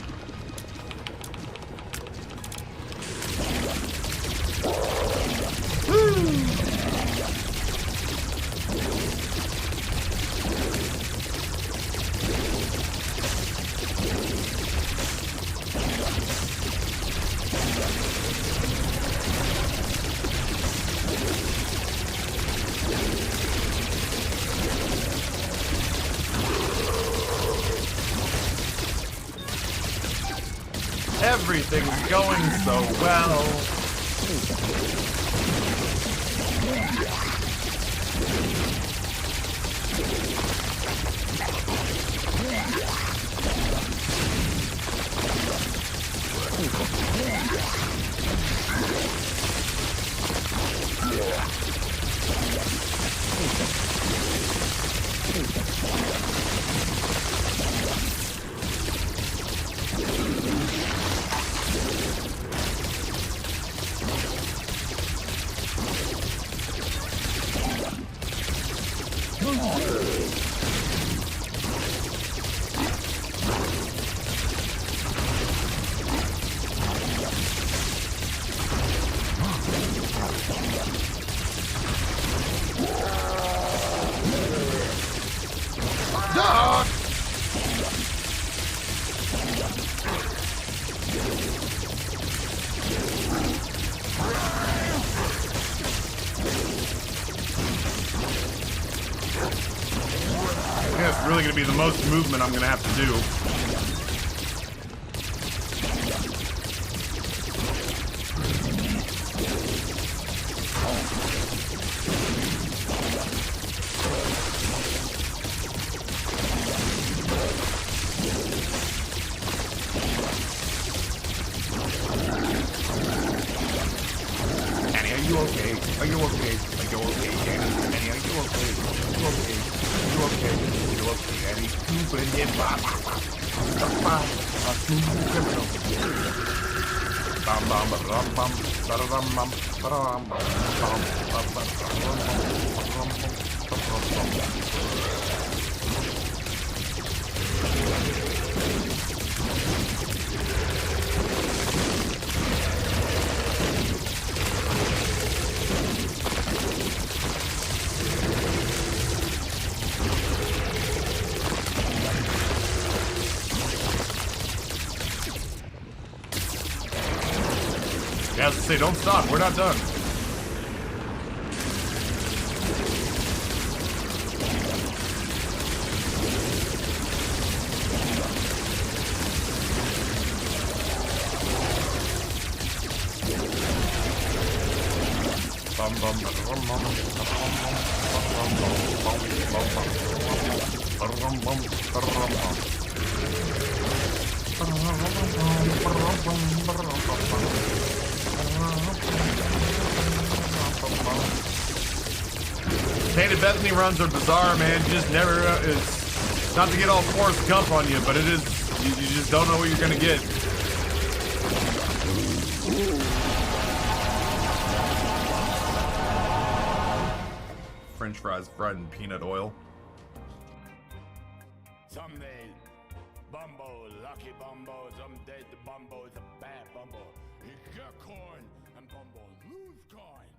Everything's going so well. Really gonna be the most movement I'm gonna have to do. Annie, are you okay? Are you okay? Are you okay, Annie? Annie, are you okay? Are you okay? Are you okay? Annie, you've been hit by a smooth criminal. Bam bam bam bam bam bam bam Yeah, I was gonna say, don't stop. We're not done. Painted Bethany runs are bizarre, man. You just never, it's not to get all Forrest Gump on you, but it is, you just don't know what you're gonna get. French fries fried in peanut oil. Someday, Bumbo, lucky Bumbo, someday the Bumbo is a bad Bumbo. He get coin and Bumbo lose coin.